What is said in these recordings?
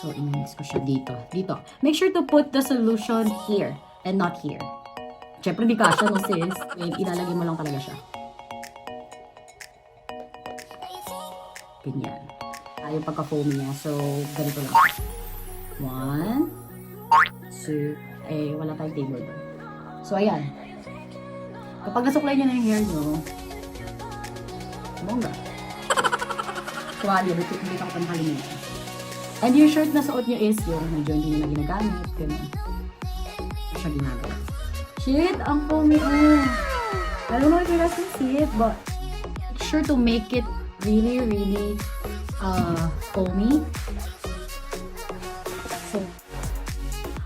So, i-mix ko siya dito. Dito. Make sure to put the solution here and not here. Siyempre, di kasha, no, sis? Ilalagay mo lang talaga siya. Ganyan. Yung pagka-foamy niya. So, ganito lang. 1, 2, wala tayong table doon. So, ayan. Kapag nasuklay nyo na yung hair nyo, bongga. Tuwali, hindi ka kapag nakalimutan. And yung shirt na suot nyo is yung medyo hindi nyo na ginagamit. Ganun. Siya ginagawa. Shit, ang foamy. Oh. I don't know if you guys can see it, but make sure to make it really, really foamy. So,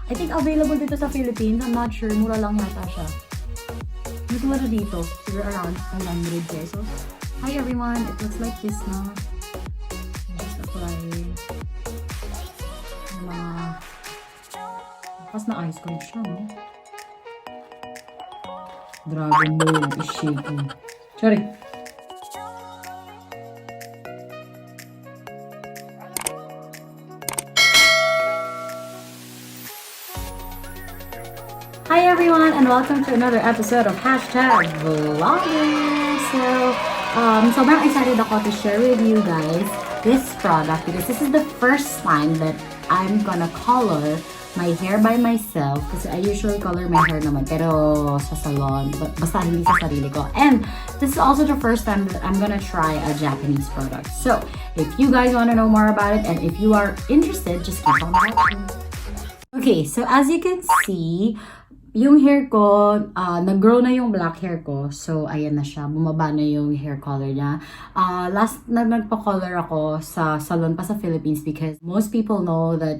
I think available dito sa Philippines. I'm not sure. Mura lang yata siya. Dito na dito. Siguro around 100 pesos. Hi everyone. It looks like this na. Just apply yung mga pas na ice cream siya, no? Dragon Ball is shaking. Sorry. Hi everyone and welcome to another episode of #vlogging. Sobrang excited ako to share with you guys this product because this is the first time that I'm gonna color my hair by myself kasi I usually color my hair naman pero sa salon, basta hindi sa sarili ko. And this is also the first time that I'm gonna try a Japanese product. So, if you guys want to know more about it and if you are interested, just keep on watching. Okay, so as you can see, yung hair ko, nag-grow na yung black hair ko. So, ayan na siya. Bumaba na yung hair color niya. Last na nagpa-color ako sa salon pa sa Philippines because most people know that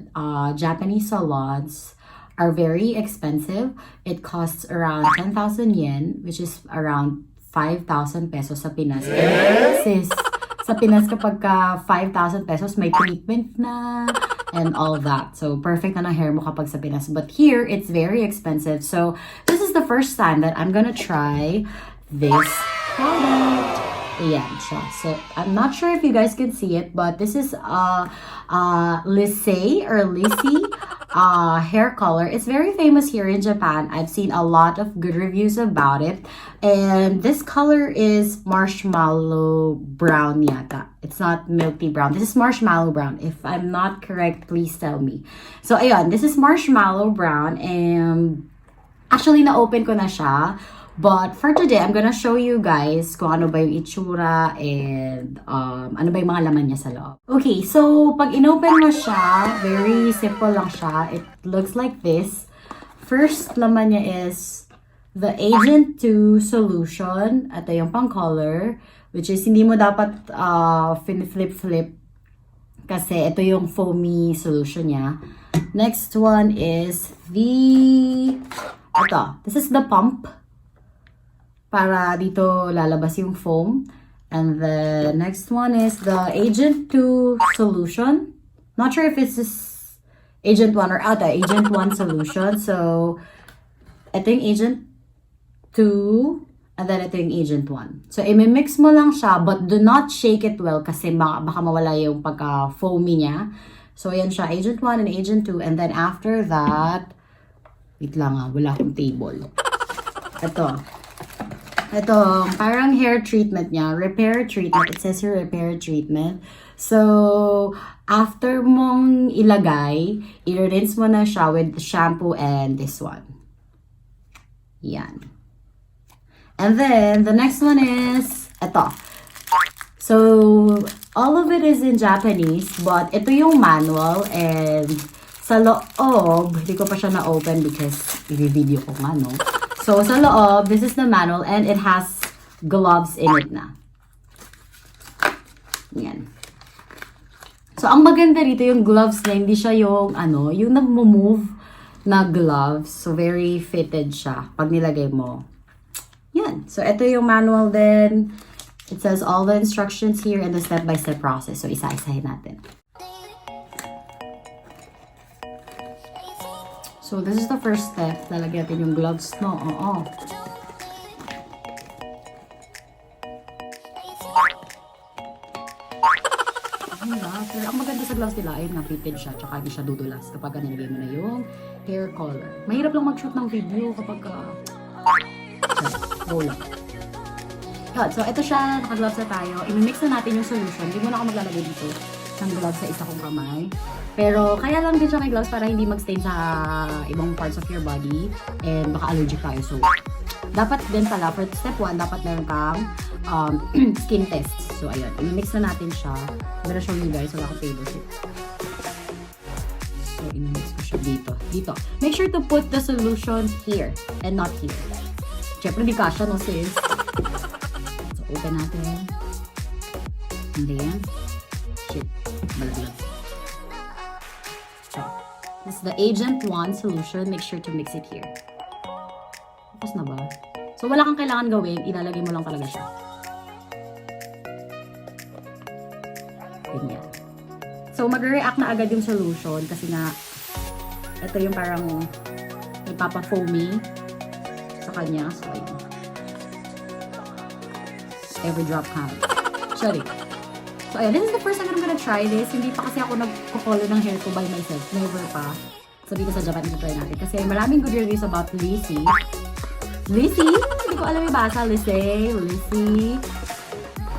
Japanese salons are very expensive. It costs around 10,000 yen, which is around 5,000 pesos sa Pinas. And sis, sa Pinas kapag ka 5,000 pesos, may treatment na and all that. So, perfect na ng hair mo kapag sa Pinas. But here, it's very expensive. So, this is the first time that I'm gonna try this product. Ayan siya. So, I'm not sure if you guys can see it, but this is Liese hair color. It's very famous here in Japan. I've seen a lot of good reviews about it. And this color is marshmallow brown yata. It's not milky brown. This is marshmallow brown. If I'm not correct, please tell me. So, ayun. This is marshmallow brown. And actually, na-open ko na siya. But for today, I'm gonna show you guys kung ano ba yung itsura and ano ba yung mga laman niya sa loob. Okay, so pag inopen mo siya, very simple lang siya. It looks like this. First laman niya is the Agent 2 solution. Ito yung pang color, which is hindi mo dapat flip kasi ito yung foamy solution niya. Next one is this is the pump. Para dito lalabas yung foam. And the next one is the Agent 2 solution. Not sure if it's this Agent 1 or Agent 1 solution. So, ito yung Agent 2 and then ito yung Agent 1. So, i-mix mo lang siya but do not shake it well kasi baka mawala yung pagka-foamy niya. So, ayan siya. Agent 1 and Agent 2. And then after that, wait lang wala akong table. Ito, parang hair treatment niya. Repair treatment. It says here, repair treatment. So, after mong ilagay, i-rinse mo na siya with shampoo and this one. Yan. And then, the next one is, ito. So, all of it is in Japanese, but ito yung manual and sa loob, hindi ko pa siya na-open because i-video ko nga, no? So, sa loob, this is the manual and it has gloves in it na. Yan. So, ang maganda rito yung gloves na hindi siya yung yung nag-move na gloves. So, very fitted siya pag nilagay mo. Yan. So, ito yung manual din. It says all the instructions here and the step-by-step process. So, isa-isahin natin. So, this is the first step. Lalagyan natin yung gloves, no? Oo. Pero ang maganda sa sa gloves nila, ayun nga, fitted siya, tsaka hindi siya dudulas kapag nilagay mo na yung hair color. Mahirap lang mag-shoot ng video kapag go lang. Yun, so ito siya, naka-gloves na tayo. I-mix na natin yung solution. Hindi mo na ako maglalagay dito ng gloves sa isa kong kamay. Pero kaya lang din siya may gloves para hindi mag-stain sa ibang parts of your body and baka allergic tayo. So, dapat din pala, for step 1, dapat meron kang skin test. So, ayun, i-mix na natin siya. I'm gonna show you guys, wala akong favorite. So, i-mix ko siya dito. Dito. Make sure to put the solution here and not here. Siyempre, di kasha, no sis? So, open natin. And then, shit, malaglag. So, this is the Agent 1 solution. Make sure to mix it here. Tapos na ba? So, wala kang kailangan gawin. Ilalagay mo lang talaga siya. Ganyan. So, mag-react na agad yung solution kasi nga, ito yung parang nagpapa-foamy sa kanya. So, ayun. Every drop counts. Sorry. So, ayan. This is the first time I'm gonna try this. Hindi pa kasi ako nagko-color ng hair ko by myself. Never pa. So, dito sa Japan, ito-try natin. Kasi maraming good reviews about Liese. Liese? Hindi ko alam yung basa. Liese.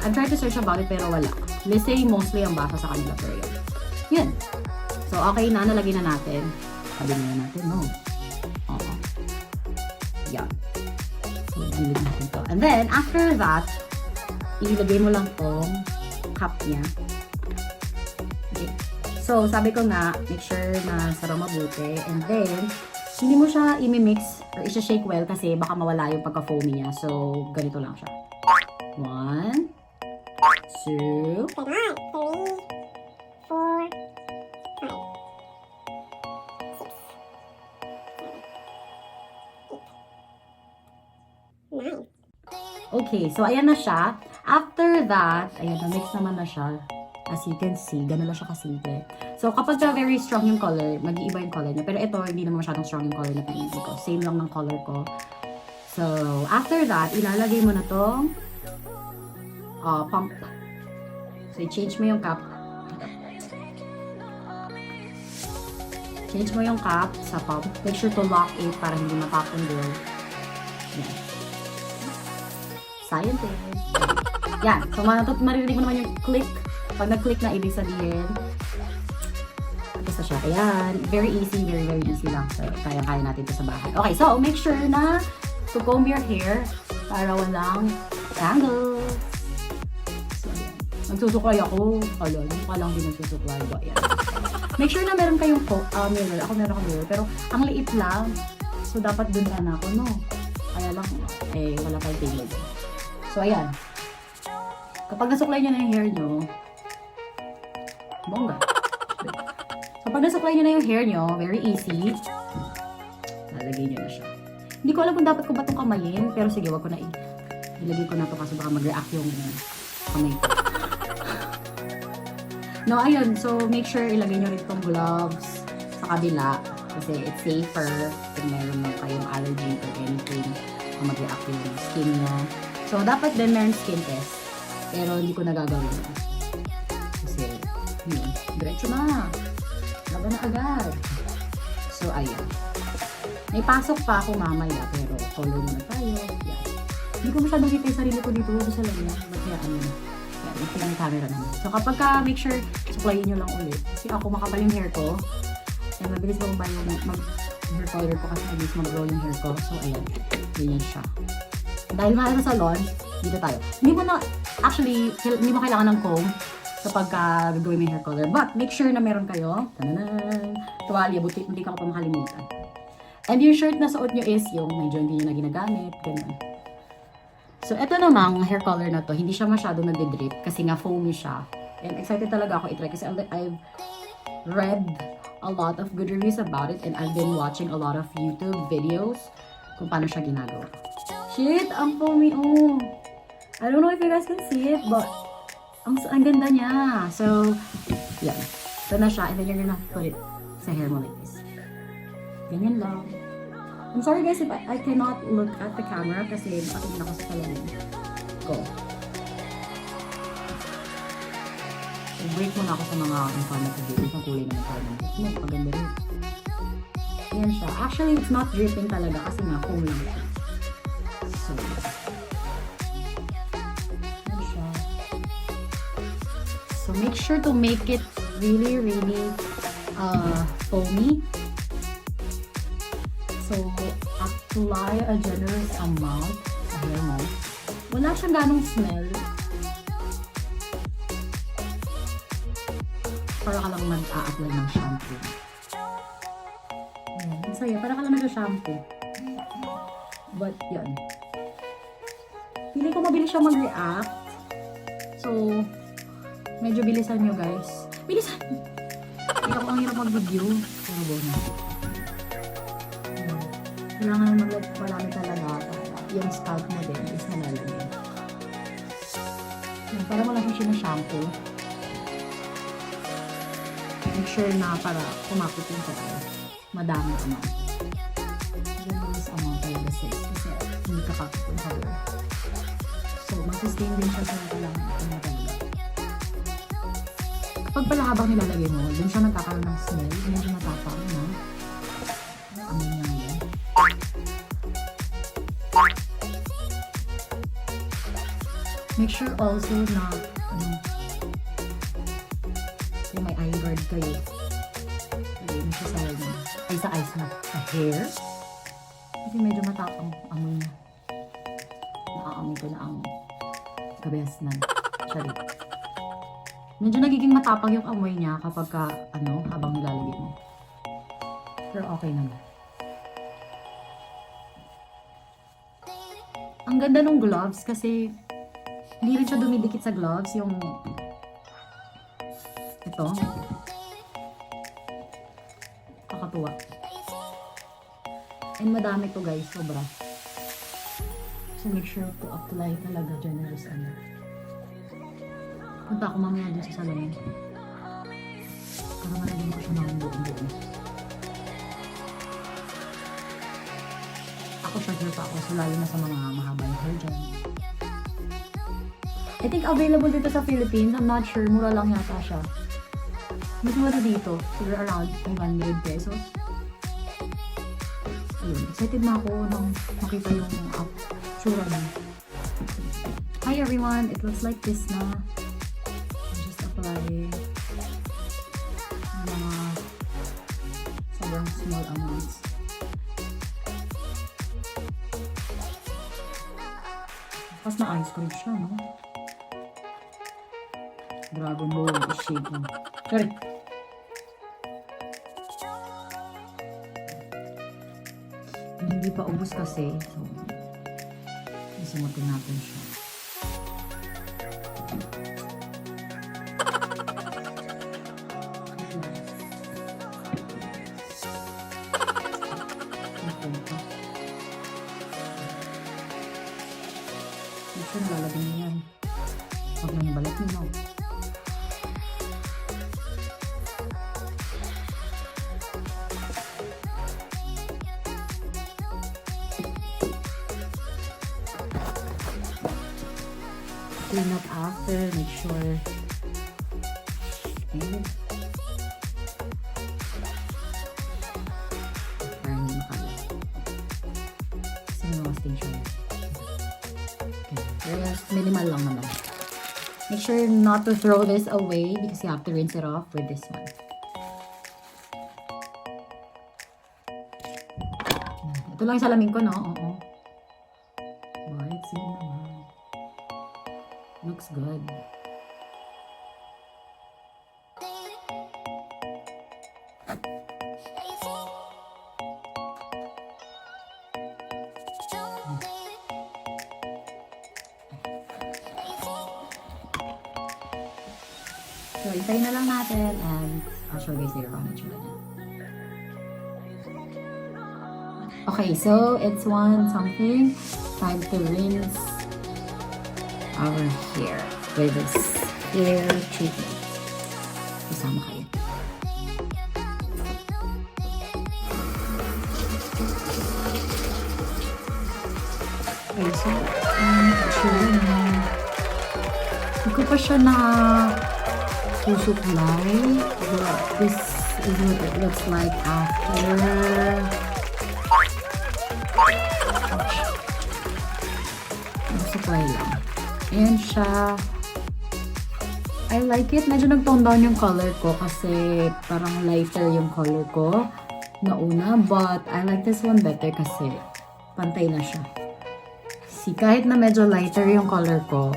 I've tried to search about it pero wala. Liese mostly ang basa sa kanila pero yun. Yun. So, okay na. Nalagay na natin. Sabi na natin, no? Oo. Yan. So, ilagay natin to. And then, after that, ilagay mo lang tong cup niya. Okay. So, sabi ko nga, make sure na sarang mabuti. And then, hindi mo siya i-mix or i-shake well kasi baka mawala yung pagka-foamy niya. So, ganito lang siya. 1, 2, 3, 4, 5, 6, 7, 8, 9. Okay, so ayan na siya. After that, ayan, na-mix naman na siya. As you can see, ganun lang siya kasimple. So, kapag very strong yung color, mag-iiba yung color niya. Pero ito, hindi naman masyadong strong yung color na pinili ko. Same lang ng color ko. So, after that, ilalagay mo na tong pump. So, i-change mo yung cap. Change mo yung cap sa pump. Make sure to lock it para hindi matapon doon. Yan. Scientist. Yan. So, maririnig mo naman yung click. Pag nag-click na, ibig sabihin, tapos na siya. Ayan. Very easy. Very, very easy lang. So, kaya-kaya natin ito sa bahay. Okay. So, make sure na to comb your hair para walang tangles. So, ayan. Nagsusuklay ako. Alam, mukha lang din nagsusuklay. So, ayan. Make sure na meron kayong mirror. Ako meron akong mirror. Pero, ang liit lang. So, dapat dun na ako, no? Kaya lang, wala kayong tingin. So, ayan. Kapag nasuklay nyo na yung hair nyo, bongga. So, pag nasuklay nyo na yung hair nyo, very easy. Lalagay nyo na siya. Hindi ko alam kung dapat ko ba itong kamayin, pero sige, wag ko na ilagay ko na ito kasi baka mag-react yung kamay ko. No, ayun. So, make sure ilagay nyo rin itong gloves sa kabila kasi it's safer kung meron lang kayong allergy or anything kung mag-react yung skin nyo. So, dapat din meron skin test. Pero hindi ko nagagawin. Kasi, yun. Diretso na. Laban na agad. So, ayun. May pasok pa ako mamaya, pero color muna tayo. Yan. Hindi ko masyadong kita yung sarili ko dito. Sa lang yan. Kaya ano na. Yan. Ito yung camera naman. So, kapag make sure, suklayin nyo lang ulit. Kasi ako makapal yung hair ko. And mabilis ko ba yung hair color ko kasi mabilis mag-grow yung hair ko. So, ayan. Ganyan siya. Dahil mahal sa salon, dito tayo. Hindi mo kailangan ng comb kapag gagawin mo yung hair color. But, make sure na meron kayo. Tananan! Tuwalya, buti hindi ka pa makalimutan. And yung shirt na suot nyo is yung medyo hindi nyo na ginagamit. Ganun. So, eto namang hair color na to, hindi siya masyadong nagde-drip kasi nga foamy siya. And excited talaga ako i-try kasi I've read a lot of good reviews about it and I've been watching a lot of YouTube videos kung paano siya ginagawa. Shit! Ang foamy, oh! I don't know if you guys can see it, but ang ganda niya. So, yan. Ito na siya. And then you're gonna put it sa hair mo like this. Ganyan lang. I'm sorry guys if I cannot look at the camera kasi nakatingin ako sa salamin. Go. break muna ako sa mga informative videos. Ang kulay naman tayo. Magpaganda rin. Ayan siya. Actually, it's not dripping talaga kasi nga foam lang siya. So, ayan siya. So, make sure to make it really, really foamy. So, apply a generous amount sa hair mo. Wala siyang ganong smell. Para ka lang mag-a-apply ng shampoo. Ayan, ang saya. Para ka lang nag-shampoo. But, yun. Feeling ko mabilis siya mag-react. So, medyo bilisan nyo, guys. Bilisan! Hindi ako ang hirap mag-video. Pero bono. Kailangan marami talaga para yung scalp mo din is nalalagay. Para mo lang siya sinashampoo. Make sure na para kumapit yung tayo. Madami amount. Generous amount talaga sis. Kasi hindi kakapit yung hair. So, mag-sustain din siya sa kailangan talaga. Kapag pala habang nilalagay mo, dun siya nagkakaroon ng smell. Medyo matapang, no? Ano niya yun? Make sure also na kung may eye guard kayo, lagay mo siya sa eyes na sa hair. Kasi medyo matapang amoy niya. Nakaamoy ko na ang kabesnan. Sorry. Medyo nagiging matapang yung amoy niya kapag habang nilalagay mo. Pero okay naman. Ang ganda ng gloves kasi hindi rin siya dumidikit sa gloves. Yung ito. Kakatuwa. And madami to guys. Sobra. So make sure to apply talaga generous Punta ako mamaya dun sa salon. Para malagyan ko siya ng buong-buong. Ako short hair pa ako. So lalo na sa mga mahabang hair dyan. I think available dito sa Philippines. I'm not sure. Mura lang yata siya. Mas mura dito. Siguro around 500 pesos. Ayun. Excited na ako nang makita yung tsura niya. Hi everyone! It looks like this na. I'm just applying mga sobrang small amounts. Tapos na ice cream siya, no? Dragon Ball is shaking. Sorry. Hindi pa ubos kasi. So, isimutin natin siya. Ito, nalalagay niyo yan. Huwag mo yung balat niyo. Clean up after, make sure. Okay. Parang hindi makalat. Kasi may mga station. Okay. Pero minimal lang naman. Make sure not to throw this away because you have to rinse it off with this one. Ito lang yung salamin ko, no? Oo. Right, sige naman. Looks good. So, itay na lang natin and I'll show you guys later on itsura niya. Okay, so it's 1-something. Time to rinse our hair with this hair treatment. Kasama kayo. Okay, so itsura niya. Hindi ko pa siya na susuklay. This is what it looks like after. Susuklay lang. Ayan siya. I like it. Medyo nag-tone down yung color ko kasi parang lighter yung color ko nauna. But I like this one better kasi pantay na siya. See, kahit na medyo lighter yung color ko,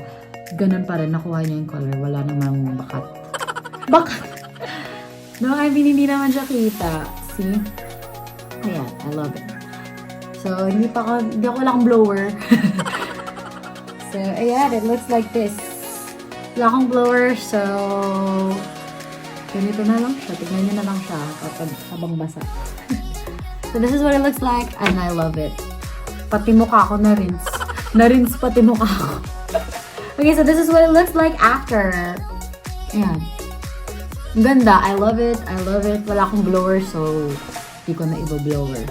ganun pa rin. Nakuha niya yung color. Wala namang bakat. Bakat! No, I mean, hindi naman siya kita. See? Ayan, I love it. So, hindi ako lang blower. So, ayan, it looks like this. Wala akong blower, so ganito na lang siya. Tignan nyo na lang siya kapag habang basa. So, this is what it looks like, and I love it. Pati mukha ko na-rinse. Na-rinse pati mukha ko. Okay, so this is what it looks like after. Ayan. Ang ganda. I love it. I love it. Wala akong blower, so hindi ko na iba-blower.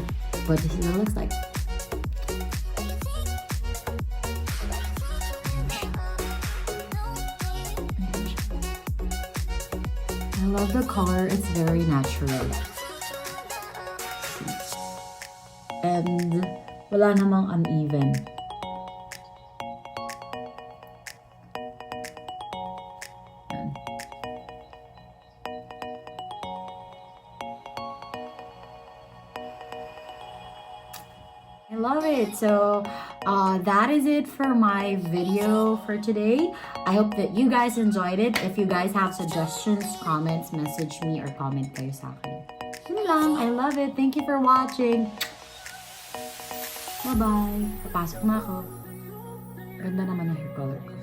But this is what it looks like. I love the color. It's very natural. And wala namang uneven. I love it. So that is it for my video for today. I hope that you guys enjoyed it. If you guys have suggestions, comments, message me or comment kayo sa akin. Yun lang. I love it. Thank you for watching. Bye-bye. Papasok na ako. Ganda naman ang hair color ko.